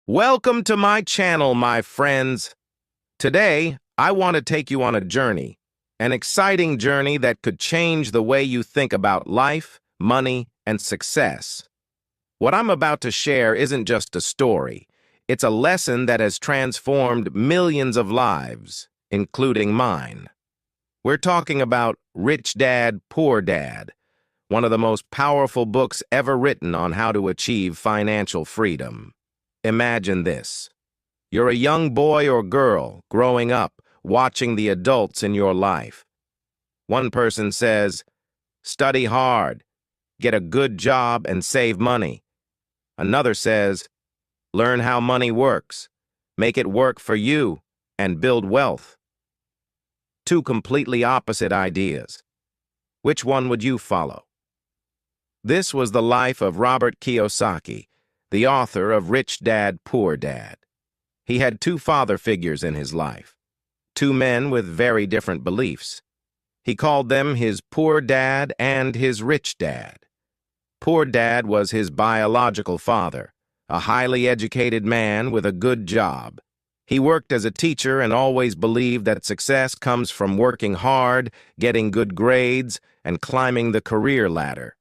Welcome to my channel, my friends. Today, I want to take you on a journey, an exciting journey that could change the way you think about life, money, and success. What I'm about to share isn't just a story. It's a lesson that has transformed millions of lives, including mine. We're talking about Rich Dad, Poor Dad, one of the most powerful books ever written on how to achieve financial freedom. Imagine this. You're a young boy or girl growing up, watching the adults in your life. One person says, study hard, get a good job, and save money. Another says, learn how money works, make it work for you, and build wealth. Two completely opposite ideas. Which one would you follow? This was the life of Robert Kiyosaki, the author of Rich Dad, Poor Dad. He had two father figures in his life, two men with very different beliefs. He called them his poor dad and his rich dad. Poor Dad was his biological father, a highly educated man with a good job. He worked as a teacher and always believed that success comes from working hard, getting good grades, and climbing the career ladder.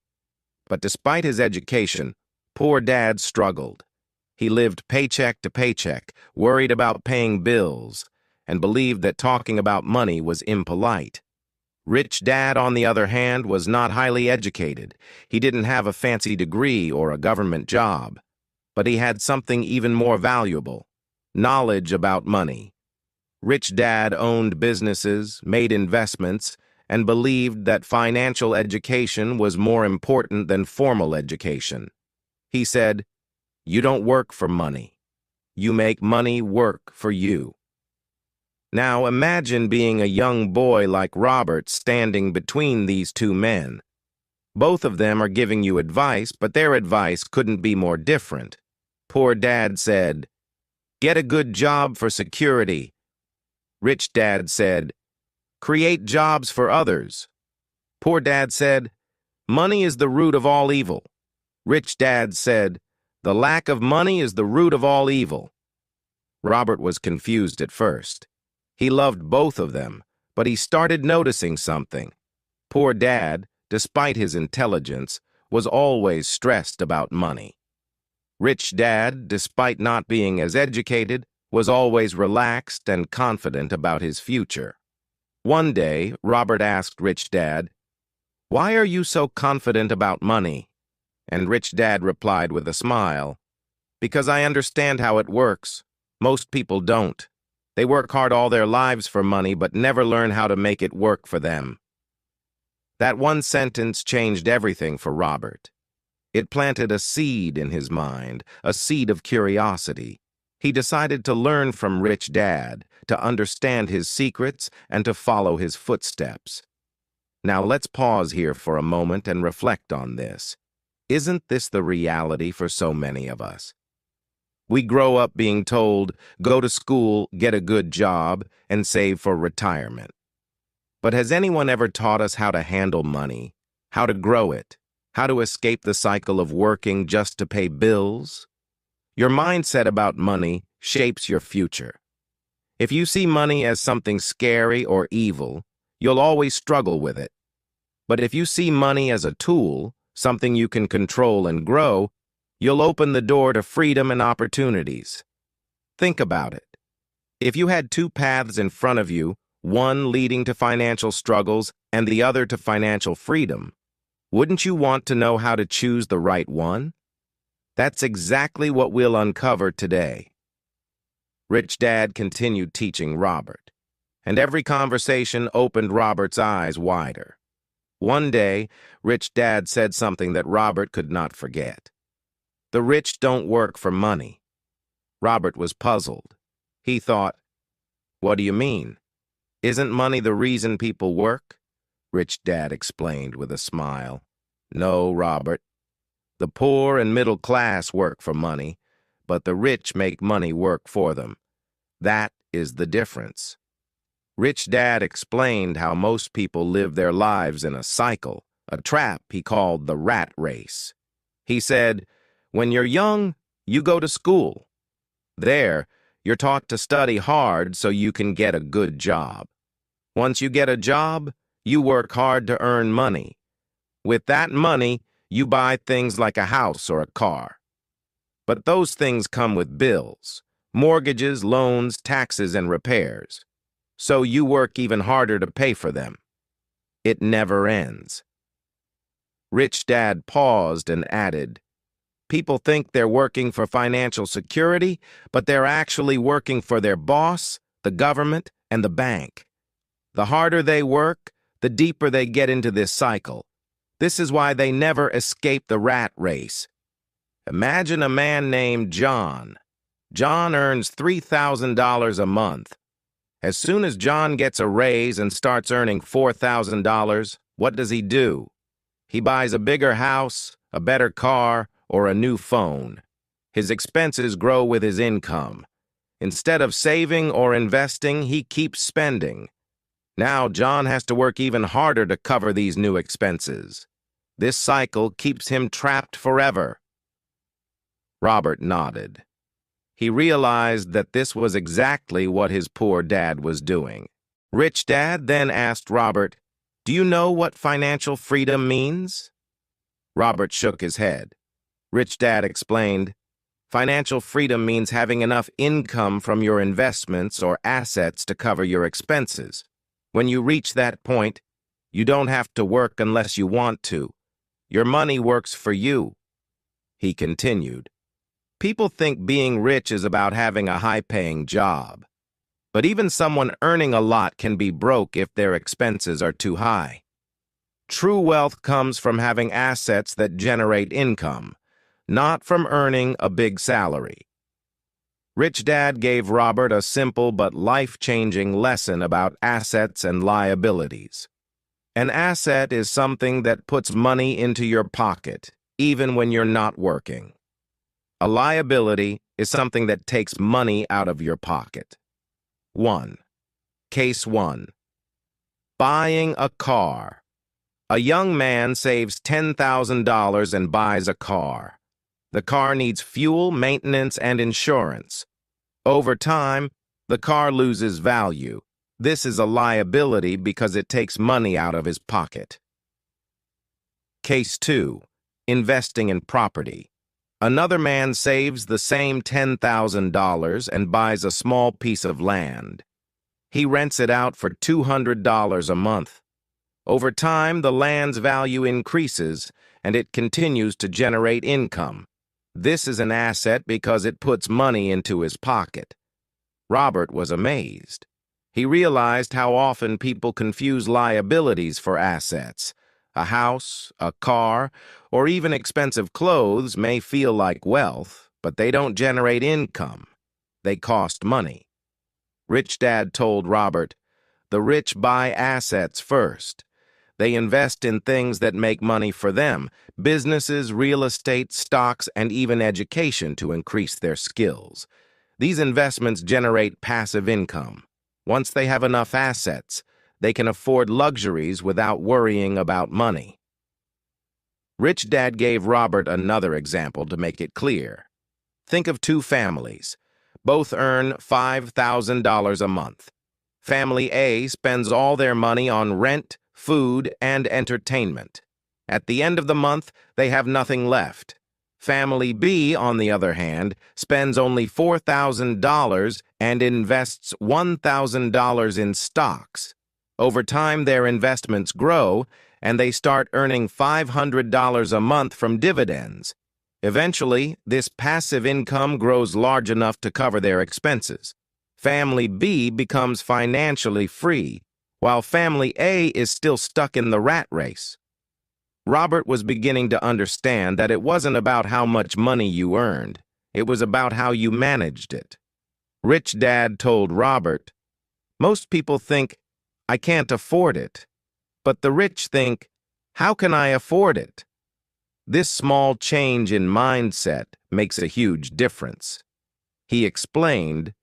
But despite his education, Poor Dad struggled. He lived paycheck to paycheck, worried about paying bills, and believed that talking about money was impolite. Rich Dad, on the other hand, was not highly educated. He didn't have a fancy degree or a government job. But he had something even more valuable: knowledge about money. Rich Dad owned businesses, made investments, and believed that financial education was more important than formal education. He said, "You don't work for money. You make money work for you." Now imagine being a young boy like Robert standing between these two men. Both of them are giving you advice, but their advice couldn't be more different. Poor Dad said, "Get a good job for security." Rich Dad said, "Create jobs for others." Poor Dad said, "Money is the root of all evil." Rich Dad said, "The lack of money is the root of all evil." Robert was confused at first. He loved both of them, but he started noticing something. Poor Dad, despite his intelligence, was always stressed about money. Rich Dad, despite not being as educated, was always relaxed and confident about his future. One day, Robert asked Rich Dad, "Why are you so confident about money?" And Rich Dad replied with a smile, "Because I understand how it works. Most people don't. They work hard all their lives for money, but never learn how to make it work for them." That one sentence changed everything for Robert. It planted a seed in his mind, a seed of curiosity. He decided to learn from Rich Dad, to understand his secrets, and to follow his footsteps. Now let's pause here for a moment and reflect on this. Isn't this the reality for so many of us? We grow up being told, go to school, get a good job, and save for retirement. But has anyone ever taught us how to handle money, how to grow it, how to escape the cycle of working just to pay bills? Your mindset about money shapes your future. If you see money as something scary or evil, you'll always struggle with it. But if you see money as a tool, something you can control and grow, you'll open the door to freedom and opportunities. Think about it. If you had two paths in front of you, one leading to financial struggles and the other to financial freedom, wouldn't you want to know how to choose the right one? That's exactly what we'll uncover today. Rich Dad continued teaching Robert, and every conversation opened Robert's eyes wider. One day, Rich Dad said something that Robert could not forget. "The rich don't work for money." Robert was puzzled. He thought, "What do you mean? Isn't money the reason people work?" Rich Dad explained with a smile. "No, Robert. The poor and middle class work for money, but the rich make money work for them. That is the difference." Rich Dad explained how most people live their lives in a cycle, a trap he called the rat race. He said, "When you're young, you go to school. There, you're taught to study hard so you can get a good job. Once you get a job, you work hard to earn money. With that money, you buy things like a house or a car. But those things come with bills, mortgages, loans, taxes, and repairs. So you work even harder to pay for them. It never ends. Rich Dad paused and added, "People think they're working for financial security, but they're actually working for their boss, the government, and the bank. The harder they work, the deeper they get into this cycle. This is why they never escape the rat race. Imagine a man named John. John earns $3,000 a month. As soon as John gets a raise and starts earning $4,000, what does he do? He buys a bigger house, a better car, or a new phone. His expenses grow with his income. Instead of saving or investing, he keeps spending. Now John has to work even harder to cover these new expenses. This cycle keeps him trapped forever." Robert nodded. He realized that this was exactly what his poor dad was doing. Rich Dad then asked Robert, "Do you know what financial freedom means?" Robert shook his head. Rich Dad explained, "Financial freedom means having enough income from your investments or assets to cover your expenses. When you reach that point, you don't have to work unless you want to. Your money works for you." He continued, "People think being rich is about having a high-paying job. But even someone earning a lot can be broke if their expenses are too high. True wealth comes from having assets that generate income, not from earning a big salary." Rich Dad gave Robert a simple but life-changing lesson about assets and liabilities. An asset is something that puts money into your pocket, even when you're not working. A liability is something that takes money out of your pocket. 1. Case 1. Buying a car. A young man saves $10,000 and buys a car. The car needs fuel, maintenance, and insurance. Over time, the car loses value. This is a liability because it takes money out of his pocket. Case 2. Investing in property. Another man saves the same $10,000 and buys a small piece of land. He rents it out for $200 a month. Over time, the land's value increases, and it continues to generate income. This is an asset because it puts money into his pocket. Robert was amazed. He realized how often people confuse liabilities for assets. A house, a car, or even expensive clothes may feel like wealth, but they don't generate income. They cost money. Rich Dad told Robert, "The rich buy assets first. They invest in things that make money for them, businesses, real estate, stocks, and even education to increase their skills. These investments generate passive income. Once they have enough assets, they can afford luxuries without worrying about money." Rich Dad gave Robert another example to make it clear. Think of two families. Both earn $5,000 a month. Family A spends all their money on rent, food, and entertainment. At the end of the month, they have nothing left. Family B, on the other hand, spends only $4,000 and invests $1,000 in stocks. Over time, their investments grow, and they start earning $500 a month from dividends. Eventually, this passive income grows large enough to cover their expenses. Family B becomes financially free, while Family A is still stuck in the rat race. Robert was beginning to understand that it wasn't about how much money you earned. It was about how you managed it. Rich Dad told Robert, "Most people think, 'I can't afford it.' But the rich think, 'How can I afford it?' This small change in mindset makes a huge difference." He explained,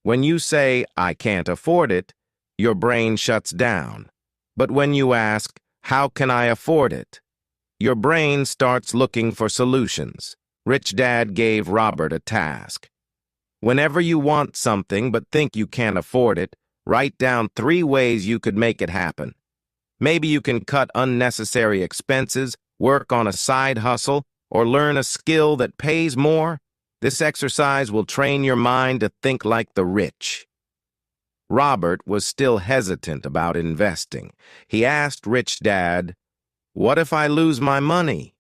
"When you say, 'I can't afford it,' your brain shuts down. But when you ask, 'How can I afford it?' your brain starts looking for solutions." Rich Dad gave Robert a task. Whenever you want something but think you can't afford it, write down 3 ways you could make it happen. Maybe you can cut unnecessary expenses, work on a side hustle, or learn a skill that pays more. This exercise will train your mind to think like the rich. Robert was still hesitant about investing. He asked Rich Dad, "What if I lose my money?"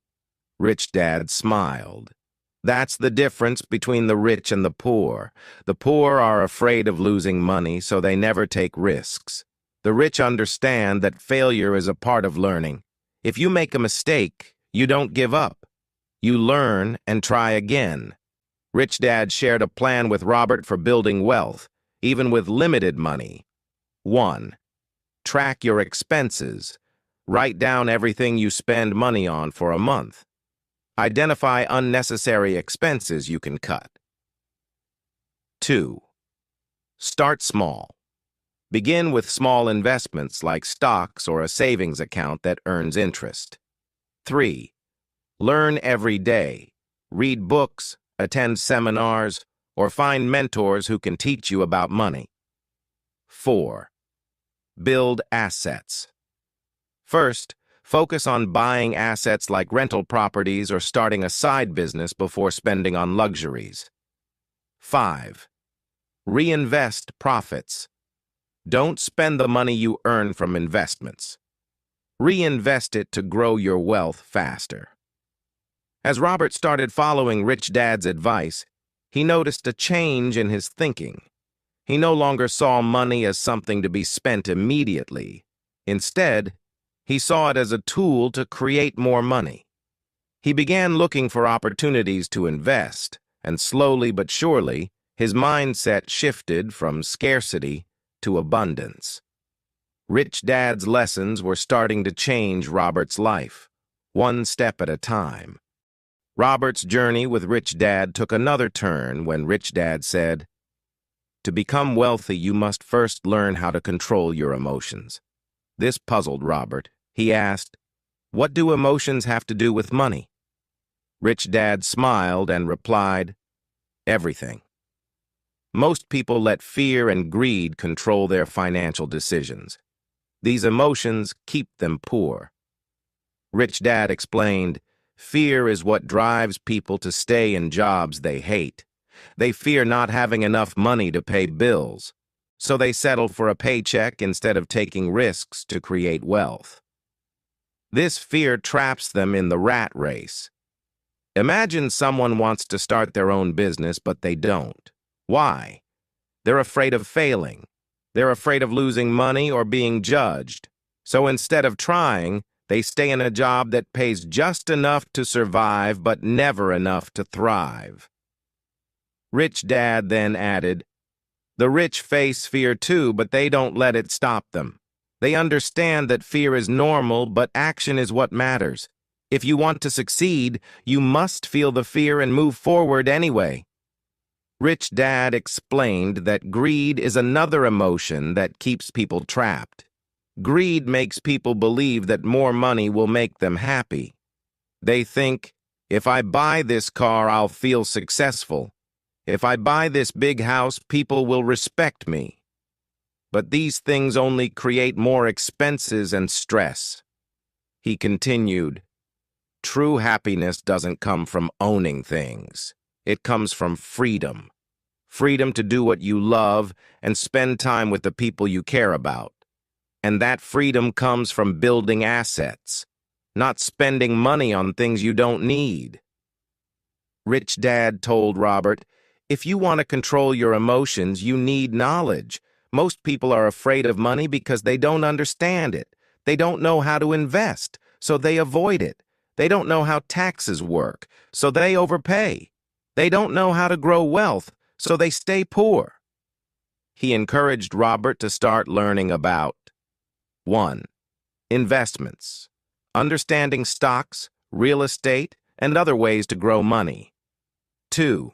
Rich Dad smiled. That's the difference between the rich and the poor. The poor are afraid of losing money, so they never take risks. The rich understand that failure is a part of learning. If you make a mistake, you don't give up. You learn and try again. Rich Dad shared a plan with Robert for building wealth, even with limited money. 1. Track your expenses. Write down everything you spend money on for a month. Identify unnecessary expenses you can cut. 2. Start small. Begin with small investments like stocks or a savings account that earns interest. 3. Learn every day. Read books, attend seminars, or find mentors who can teach you about money. 4. Build assets. First, focus on buying assets like rental properties or starting a side business before spending on luxuries. 5. Reinvest profits. Don't spend the money you earn from investments. Reinvest it to grow your wealth faster. As Robert started following Rich Dad's advice, he noticed a change in his thinking. He no longer saw money as something to be spent immediately. Instead, he saw it as a tool to create more money. He began looking for opportunities to invest, and slowly but surely, his mindset shifted from scarcity to abundance. Rich Dad's lessons were starting to change Robert's life, one step at a time. Robert's journey with Rich Dad took another turn when Rich Dad said, "To become wealthy, you must first learn how to control your emotions." This puzzled Robert. He asked, "What do emotions have to do with money?" Rich Dad smiled and replied, "Everything." Most people let fear and greed control their financial decisions. These emotions keep them poor. Rich Dad explained, "Fear is what drives people to stay in jobs they hate. They fear not having enough money to pay bills, so they settle for a paycheck instead of taking risks to create wealth. This fear traps them in the rat race. Imagine someone wants to start their own business, but they don't. Why? They're afraid of failing. They're afraid of losing money or being judged. So instead of trying, they stay in a job that pays just enough to survive, but never enough to thrive." Rich Dad then added, "The rich face fear too, but they don't let it stop them. They understand that fear is normal, but action is what matters. If you want to succeed, you must feel the fear and move forward anyway." Rich Dad explained that greed is another emotion that keeps people trapped. Greed makes people believe that more money will make them happy. They think, if I buy this car, I'll feel successful. If I buy this big house, people will respect me. But these things only create more expenses and stress. He continued, "True happiness doesn't come from owning things. It comes from freedom. Freedom to do what you love and spend time with the people you care about. And that freedom comes from building assets, not spending money on things you don't need." Rich Dad told Robert, "If you want to control your emotions, you need knowledge. Most people are afraid of money because they don't understand it. They don't know how to invest, so they avoid it. They don't know how taxes work, so they overpay. They don't know how to grow wealth, so they stay poor." He encouraged Robert to start learning about 1. Investments. Understanding stocks, real estate, and other ways to grow money. 2.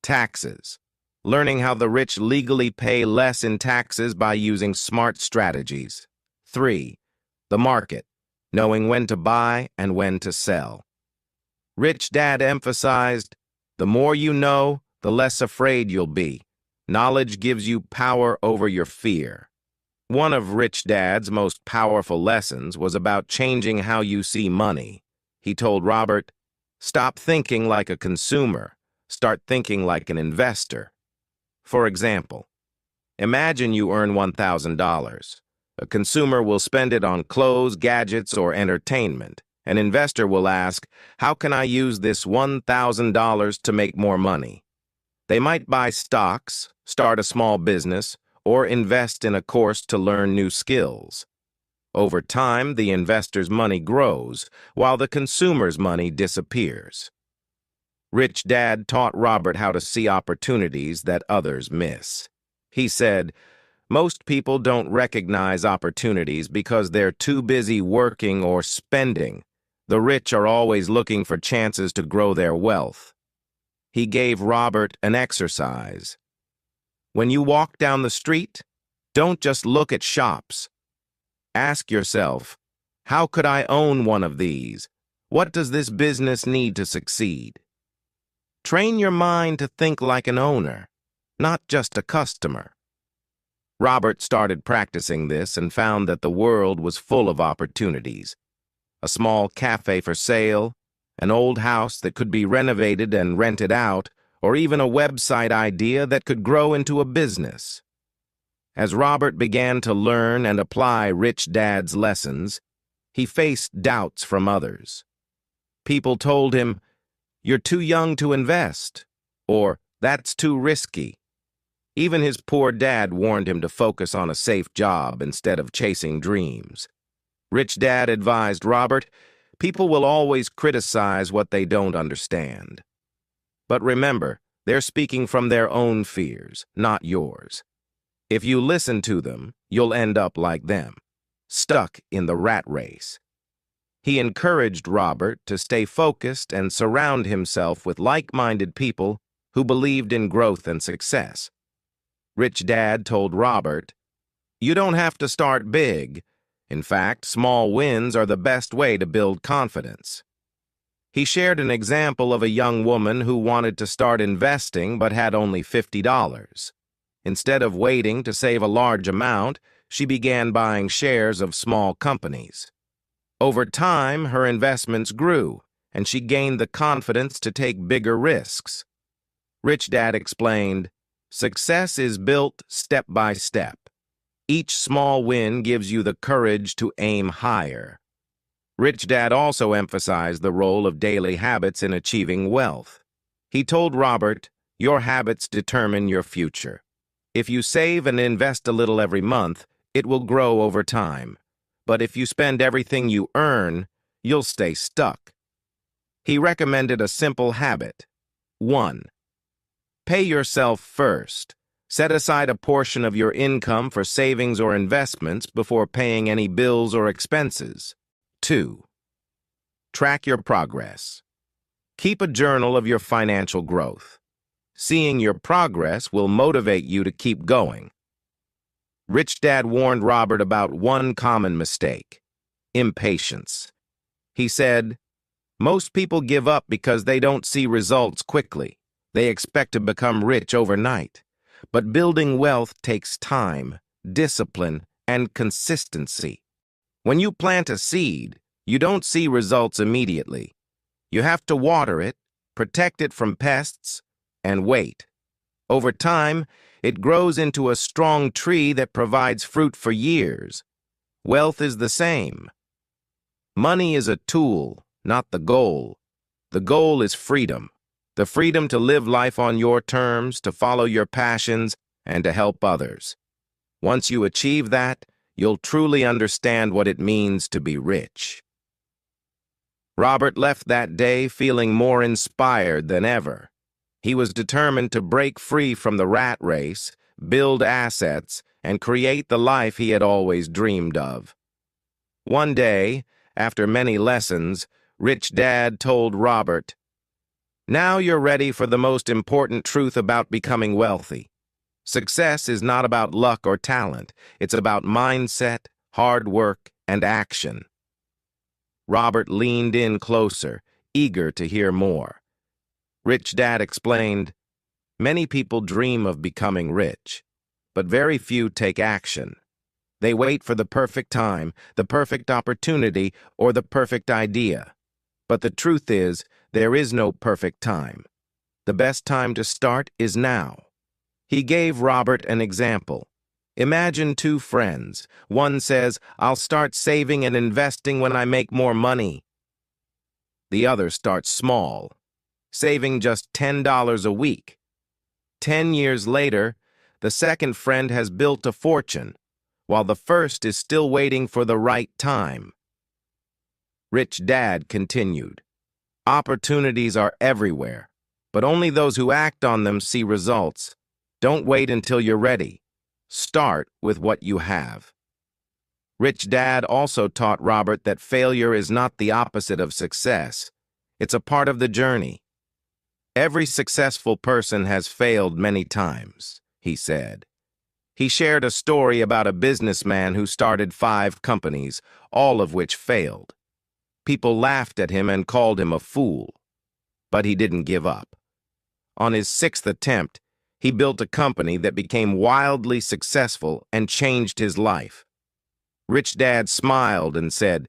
Taxes. Learning how the rich legally pay less in taxes by using smart strategies. 3. The market. Knowing when to buy and when to sell. Rich Dad emphasized, "The more you know, the less afraid you'll be. Knowledge gives you power over your fear. One of Rich Dad's most powerful lessons was about changing how you see money. He told Robert, "Stop thinking like a consumer. Start thinking like an investor." For example, imagine you earn $1,000. A consumer will spend it on clothes, gadgets, or entertainment. An investor will ask, "How can I use this $1,000 to make more money?" They might buy stocks, start a small business, or invest in a course to learn new skills. Over time, the investor's money grows, while the consumer's money disappears. Rich Dad taught Robert how to see opportunities that others miss. He said, "Most people don't recognize opportunities because they're too busy working or spending. The rich are always looking for chances to grow their wealth." He gave Robert an exercise. When you walk down the street, don't just look at shops. Ask yourself, how could I own one of these? What does this business need to succeed? Train your mind to think like an owner, not just a customer. Robert started practicing this and found that the world was full of opportunities. A small cafe for sale, an old house that could be renovated and rented out, or even a website idea that could grow into a business. As Robert began to learn and apply Rich Dad's lessons, he faced doubts from others. People told him, "You're too young to invest," or "That's too risky." Even his poor dad warned him to focus on a safe job instead of chasing dreams. Rich Dad advised Robert, "People will always criticize what they don't understand. But remember, they're speaking from their own fears, not yours. If you listen to them, you'll end up like them, stuck in the rat race." He encouraged Robert to stay focused and surround himself with like-minded people who believed in growth and success. Rich Dad told Robert, "You don't have to start big. In fact, small wins are the best way to build confidence." He shared an example of a young woman who wanted to start investing but had only $50. Instead of waiting to save a large amount, she began buying shares of small companies. Over time, her investments grew, and she gained the confidence to take bigger risks. Rich Dad explained, "Success is built step by step. Each small win gives you the courage to aim higher." Rich Dad also emphasized the role of daily habits in achieving wealth. He told Robert, "Your habits determine your future. If you save and invest a little every month, it will grow over time. But if you spend everything you earn, you'll stay stuck." He recommended a simple habit. 1. Pay yourself first. Set aside a portion of your income for savings or investments before paying any bills or expenses. 2. Track your progress. Keep a journal of your financial growth. Seeing your progress will motivate you to keep going. Rich Dad warned Robert about one common mistake: impatience. He said, "Most people give up because they don't see results quickly. They expect to become rich overnight. But building wealth takes time, discipline, and consistency. When you plant a seed, you don't see results immediately. You have to water it, protect it from pests, and wait. Over time, it grows into a strong tree that provides fruit for years. Wealth is the same. Money is a tool, not the goal. The goal is freedom. The freedom to live life on your terms, to follow your passions, and to help others. Once you achieve that, you'll truly understand what it means to be rich." Robert left that day feeling more inspired than ever. He was determined to break free from the rat race, build assets, and create the life he had always dreamed of. One day, after many lessons, Rich Dad told Robert, "Now you're ready for the most important truth about becoming wealthy. Success is not about luck or talent. It's about mindset, hard work, and action." Robert leaned in closer, eager to hear more. Rich Dad explained, Many people dream of becoming rich, but very few take action. They wait for the perfect time, the perfect opportunity, or the perfect idea. But the truth is, there is no perfect time. The best time to start is now. He gave Robert an example. Imagine two friends. One says, "I'll start saving and investing when I make more money." The other starts small, saving just $10 a week. 10 years later, the second friend has built a fortune, while the first is still waiting for the right time. Rich Dad continued, "Opportunities are everywhere, but only those who act on them see results. Don't wait until you're ready. Start with what you have." Rich Dad also taught Robert that failure is not the opposite of success. It's a part of the journey. Every successful person has failed many times, he said. He shared a story about a businessman who started 5 companies, all of which failed. People laughed at him and called him a fool. But he didn't give up. On his 6th attempt, he built a company that became wildly successful and changed his life. Rich Dad smiled and said,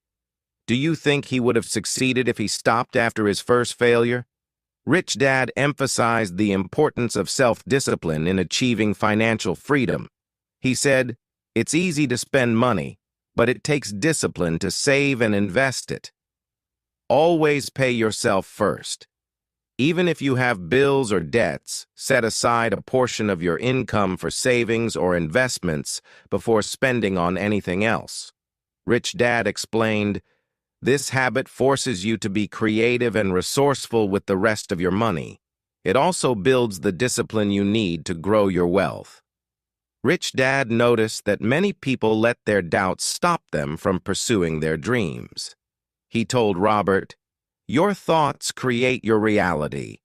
"Do you think he would have succeeded if he stopped after his first failure?" Rich Dad emphasized the importance of self-discipline in achieving financial freedom. He said, "It's easy to spend money, but it takes discipline to save and invest it. Always pay yourself first. Even if you have bills or debts, set aside a portion of your income for savings or investments before spending on anything else." Rich Dad explained, "This habit forces you to be creative and resourceful with the rest of your money. It also builds the discipline you need to grow your wealth." Rich Dad noticed that many people let their doubts stop them from pursuing their dreams. He told Robert, "Your thoughts create your reality.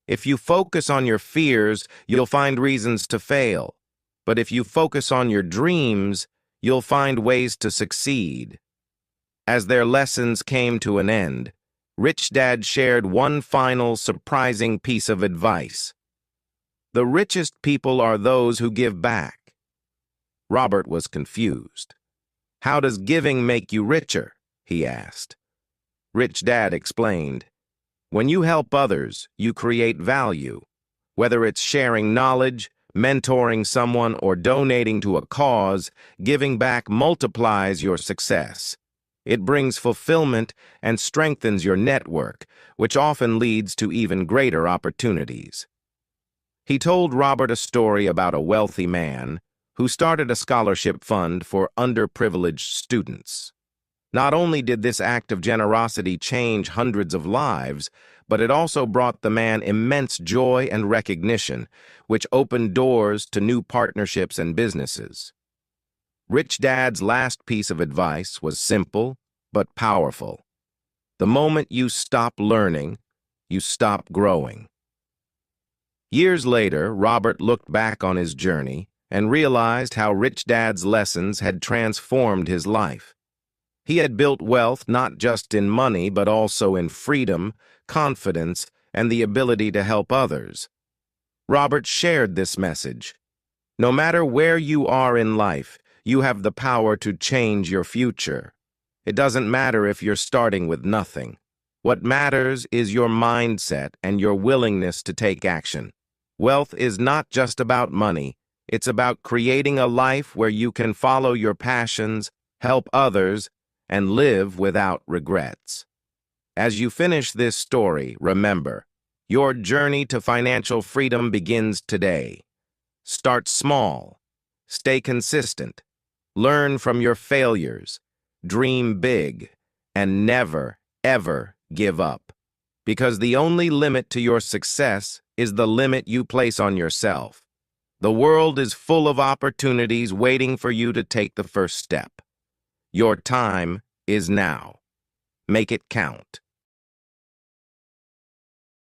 If you focus on your fears, you'll find reasons to fail. But if you focus on your dreams, you'll find ways to succeed." As their lessons came to an end, Rich Dad shared one final surprising piece of advice. "The richest people are those who give back." Robert was confused. "How does giving make you richer?" he asked. Rich Dad explained, "When you help others, you create value. Whether it's sharing knowledge, mentoring someone, or donating to a cause, giving back multiplies your success. It brings fulfillment and strengthens your network, which often leads to even greater opportunities." He told Robert a story about a wealthy man who started a scholarship fund for underprivileged students. Not only did this act of generosity change hundreds of lives, but it also brought the man immense joy and recognition, which opened doors to new partnerships and businesses. Rich Dad's last piece of advice was simple but powerful. The moment you stop learning, you stop growing. Years later, Robert looked back on his journey and realized how Rich Dad's lessons had transformed his life. He had built wealth not just in money, but also in freedom, confidence, and the ability to help others. Robert shared this message. No matter where you are in life, you have the power to change your future. It doesn't matter if you're starting with nothing. What matters is your mindset and your willingness to take action. Wealth is not just about money. It's about creating a life where you can follow your passions, help others, and live without regrets. As you finish this story, remember, your journey to financial freedom begins today. Start small, stay consistent, learn from your failures, dream big, and never, ever give up. Because the only limit to your success is the limit you place on yourself. The world is full of opportunities waiting for you to take the first step. Your time is now. Make it count.